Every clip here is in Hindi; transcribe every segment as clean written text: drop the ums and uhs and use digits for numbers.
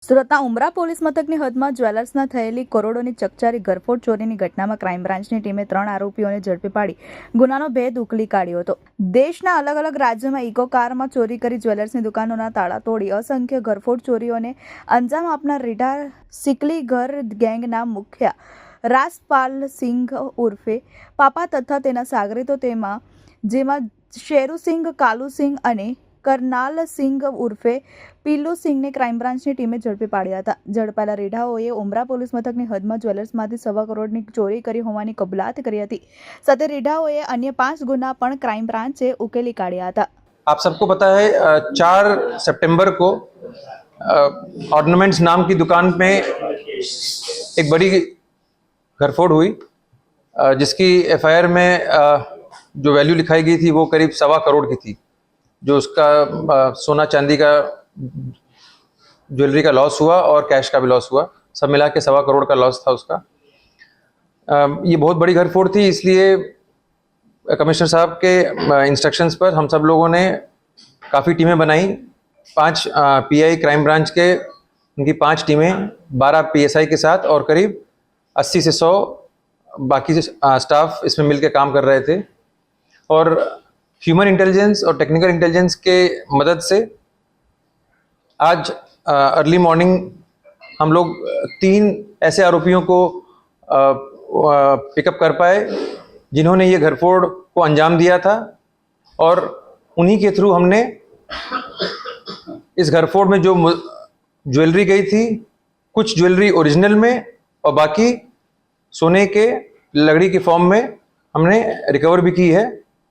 સુરતના ઉમરા પોલીસ મથકની હદમાં જ્વેલર્સના થયેલી કરોડોની ચકચારી ઘરફોડ ચોરીની ઘટનામાં ક્રાઇમ બ્રાન્ચની ટીમે 3 આરોપીઓને ઝડપી પાડી ગુનાનો ભેદ ઉકલી કાઢ્યો હતો। દેશના અલગ અલગ રાજ્યોમાં ઇકો કારમાં ચોરી કરી જ્વેલર્સની દુકાનોના તાળા તોડી અસંખ્ય ઘરફોડ ચોરીઓને અંજામ આપનાર રીઢા સિકલીગર ગેંગના મુખ્ય રાસપાલ સિંઘ ઉર્ફે પાપા તથા તેના સાગરીતો જેમાં શેરુ સિંઘ, કાલુ સિંઘ અને કરનાલ સિંઘ ઉર્ફે પીલુ સિંઘને ક્રાઇમ બ્રાન્ચની ટીમે ઝડપી પાડ્યા હતા। ઝડપાયેલા રીઢાઓએ ઉમરા પોલીસ મથકની હદમાં જ્વેલર્સમાંથી 1.25 કરોડની ચોરી કરી હોવાની કબૂલાત કરી હતી। સાથે રીઢાઓએ અન્ય 5 ગુના પણ ક્રાઇમ બ્રાન્ચે उकेली काढ़ा था। आप सबको पता है 4 सितंबर को ऑर्नामेंट्स नाम की दुकान में एक बड़ी घरफोड़ हुई, जिसकी एफआईआर में जो वैल्यू लिखाई गई थी वो करीब 1.25 करोड़ की थी। जो उसका सोना चांदी का ज्वेलरी का लॉस हुआ और कैश का भी लॉस हुआ, सब मिला के 1.25 करोड़ का लॉस था उसका। ये बहुत बड़ी घरफोड़ थी, इसलिए कमिश्नर साहब के इंस्ट्रक्शंस पर हम सब लोगों ने काफ़ी टीमें बनाई। 5 पीआई क्राइम ब्रांच के उनकी 5 टीमें 12 पीएसआई के साथ और करीब 80 से 100 बाकी स्टाफ इसमें मिलकर काम कर रहे थे। और ह्यूमन इंटेलिजेंस और टेक्निकल इंटेलिजेंस के मदद से आज अर्ली मॉर्निंग हम लोग 3 ऐसे आरोपियों को पिकअप कर पाए जिन्होंने ये घरफोड़ को अंजाम दिया था। और उन्हीं के थ्रू हमने इस घरफोड़ में जो ज्वेलरी गई थी, कुछ ज्वेलरी ओरिजिनल में और बाकी सोने के लकड़ी की फॉर्म में हमने रिकवर भी की है।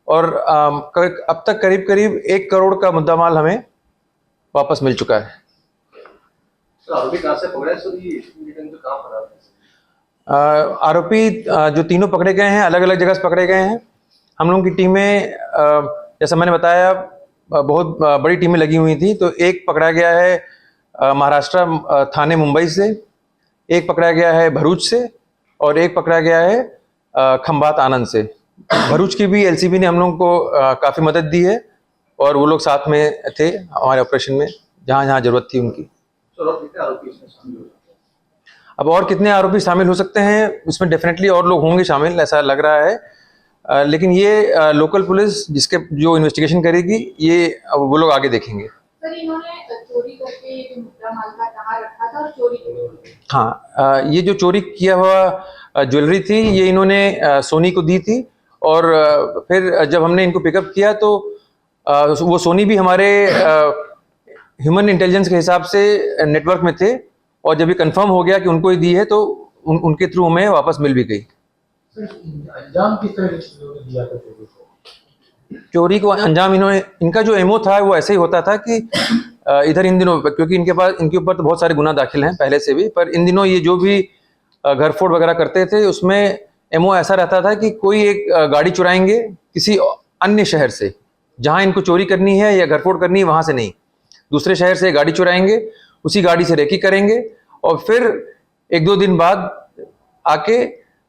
और अब तक करीब 1 करोड़ का मुद्दामाल हमें वापस मिल चुका है। आरोपी कहाँ से पकड़े? कहाँ फरार है? आरोपी जो तीनों पकड़े गए हैं अलग अलग जगह से पकड़े गए हैं। हम लोगों की टीमें जैसा मैंने बताया बहुत बड़ी टीमें लगी हुई थी। तो एक पकड़ा गया है महाराष्ट्र थाने मुंबई से, एक पकड़ा गया है भरूच से और एक पकड़ा गया है खंभात आनंद से। भरूच की भी एलसीबी ने हम लोगों को काफ़ी मदद दी है और वो लोग साथ में थे हमारे ऑपरेशन में जहाँ जहाँ जरूरत थी उनकी। अब और कितने आरोपी शामिल हो सकते हैं उसमें डेफिनेटली और लोग होंगे शामिल, ऐसा लग रहा है। लेकिन ये लोकल पुलिस जिसके जो इन्वेस्टिगेशन करेगी ये वो लोग आगे देखेंगे। सर, इन्होंने चोरी करके ये मुद्दा माल का कहाँ रखा था और चोरी क्यों की? हाँ, ये जो चोरी किया हुआ ज्वेलरी थी ये इन्होंने सोनी को दी थी। और फिर जब हमने इनको पिकअप किया तो वो सोनी भी हमारे ह्यूमन इंटेलिजेंस के हिसाब से नेटवर्क में थे। और जब ये कंफर्म हो गया कि उनको ही दी है तो उनके थ्रू हमें वापस मिल भी गई। अंजाम किस तरह से दिया था चोरी को अंजाम इनका जो एमओ था वो ऐसे ही होता था कि इधर इन दिनों, क्योंकि इनके ऊपर तो बहुत सारे गुना दाखिल हैं पहले से भी, पर इन दिनों ये जो भी घरफोड़ वगैरह करते थे उसमें एमओ ऐसा रहता था कि कोई एक गाड़ी चुराएंगे किसी अन्य शहर से, जहां इनको चोरी करनी है या घरफोड़ करनी है वहां से नहीं, दूसरे शहर से गाड़ी चुराएंगे, उसी गाड़ी से रेकी करेंगे और फिर 1-2 दिन बाद आके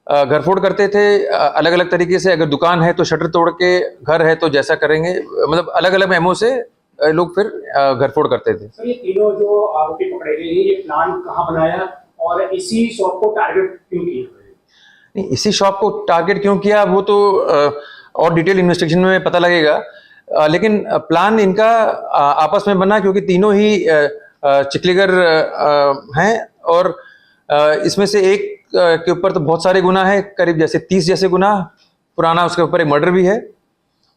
घरफोड़ करते थे। अलग अलग तरीके से, अगर दुकान है तो शटर तोड़ के, घर है तो जैसा करेंगे, मतलब अलग अलग एमओ से लोग फिर घरफोड़ करते थे। सर, ये तीनों जो आरोपी पकड़े गए हैं, ये प्लान कहाँ बनाया और इसी शॉप को टारगेट क्यों किया? नहीं, इसी शॉप को टारगेट क्यों किया वो तो और डिटेल इन्वेस्टिगेशन में पता लगेगा। लेकिन प्लान इनका आपस में बना क्योंकि तीनों ही चिकलीगर हैं और इसमें से एक के ऊपर तो बहुत सारे गुना है, करीब जैसे 30 जैसे गुना पुराना, उसके ऊपर एक मर्डर भी है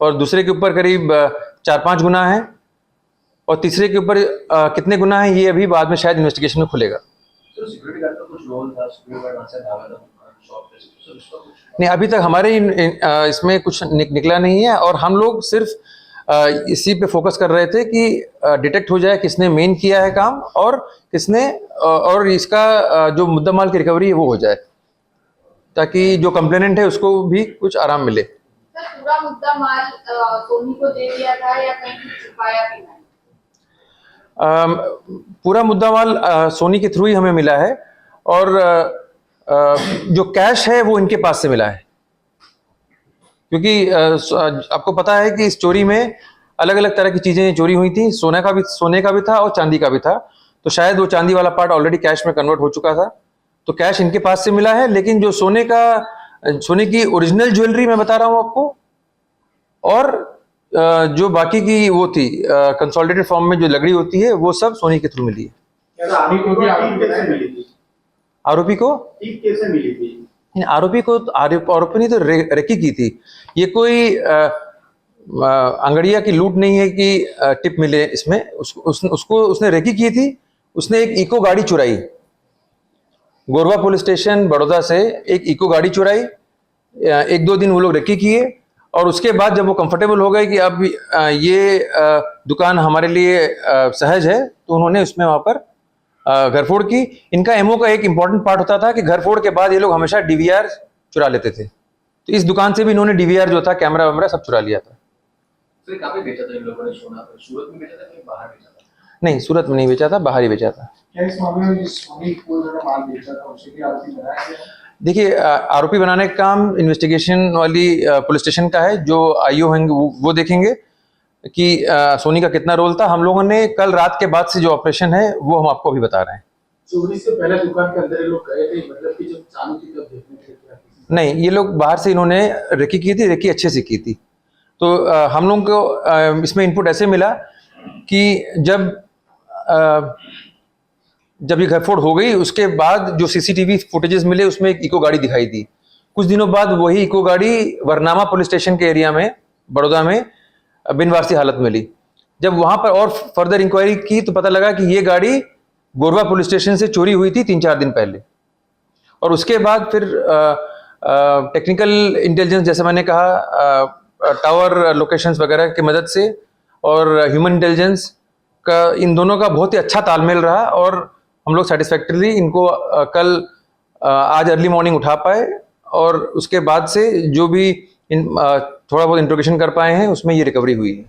और दूसरे के ऊपर करीब 4-5 गुना है और तीसरे के ऊपर कितने गुना है ये अभी बाद में शायद इन्वेस्टिगेशन में खुलेगा। सिक्योरिटी गार्ड का कुछ रोल था, सिक्योरिटी गार्ड से भागा था शॉप पे, नहीं अभी तक हमारे इसमें कुछ निकला नहीं है और हम लोग सिर्फ इसी पे फोकस कर रहे थे कि डिटेक्ट हो जाए किसने मेन किया है काम और किसने, और इसका जो मुद्दा माल की रिकवरी है वो हो जाए ताकि जो कंप्लेनेंट है उसको भी कुछ आराम मिले। सर, पूरा मुद्दा माल सोनी को दे दिया था या कहीं छुपाया भी नहीं? पूरा मुद्दा माल सोनी के थ्रू ही हमें मिला है और जो कैश है वो इनके पास से मिला है क्योंकि आपको पता है कि इस चोरी में अलग अलग तरह की चीजें चोरी हुई थी। सोने का भी था और चांदी का भी था। तो शायद वो चांदी वाला पार्ट ऑलरेडी कैश में कन्वर्ट हो चुका था, तो कैश इनके पास से मिला है। लेकिन जो सोने की ओरिजिनल ज्वेलरी मैं बता रहा हूँ आपको, और जो बाकी की वो थी कंसोलिडेटेड फॉर्म में जो लकड़ी होती है, वो सब सोनी के थ्रू मिली है। आरोपी को भी आरोपी कैसे मिली थी? आरोपी को टीप कैसे मिली थी? आरोपी ने तो रेकी की थी। ये कोई अंगड़िया की लूट नहीं है कि टिप मिले इसमें। उसने रेकी की थी। उसने एक इको गाड़ी चुराई, गोरवा पुलिस स्टेशन बड़ौदा से एक इको गाड़ी चुराई। 1-2 दिन वो लोग रेकी किए, और उसके बाद जब वो कंफर्टेबल हो गए कि अब ये दुकान हमारे लिए सहज है, तो उन्होंने उसमें वहाँ पर घरफोड़ की। इनका एमओ का एक इंपॉर्टेंट पार्ट होता था कि घरफोड़ के बाद ये लोग हमेशा डीवीआर चुरा लेते थे। तो इस दुकान से भी इन्होंने डीवीआर जो था, कैमरा वैमरा सब चुरा लिया था। तो कहाँ पे बेचा था इन लोगों ने सोना? सूरत में बेचा था कि बाहर बेचा था? नहीं, सूरत में नहीं बेचा था, बाहर ही बेचा था। क्या इस मामले में जिस सोनी को माल बेचा था उसे भी आरोपी बनाया गया? देखिए, आरोपी बनाने का काम इन्वेस्टिगेशन वाली पुलिस स्टेशन का है। जो आईओ होंगे वो देखेंगे कि सोनी का कितना रोल था। हम लोगों ने कल रात के बाद से जो ऑपरेशन है वो हम आपको अभी बता रहे हैं। चोरी से पहले दुकान के अंदर ये लोग गए थे, मतलब कि जब चालू थी तब देखने थे क्या? नहीं, ये लोग बाहर से इन्होंने रेकी की थी, रेकी अच्छे से की थी। तो हम लोगों को इसमें इनपुट ऐसे मिला कि जब ये घरफोड़ हो गई, उसके बाद जो सीसीटीवी फुटेजेस मिले उसमें एक इको गाड़ी दिखाई दी। कुछ दिनों बाद वही इको गाड़ी वरनामा पुलिस स्टेशन के एरिया में बड़ौदा में बिनवारसी हालत में मिली। जब वहां पर और फर्दर इंक्वायरी की तो पता लगा कि ये गाड़ी गोरवा पुलिस स्टेशन से चोरी हुई थी 3-4 दिन पहले। और उसके बाद फिर टेक्निकल इंटेलिजेंस, जैसे मैंने कहा, टावर लोकेशंस वगैरह की मदद से और ह्यूमन इंटेलिजेंस का, इन दोनों का बहुत ही अच्छा तालमेल रहा, और हम लोग सेटिस्फैक्टरली इनको आज अर्ली मॉर्निंग उठा पाए। और उसके बाद से जो भी थोड़ा बहुत इंट्रोगेशन कर पाए हैं, उसमें ये रिकवरी हुई है।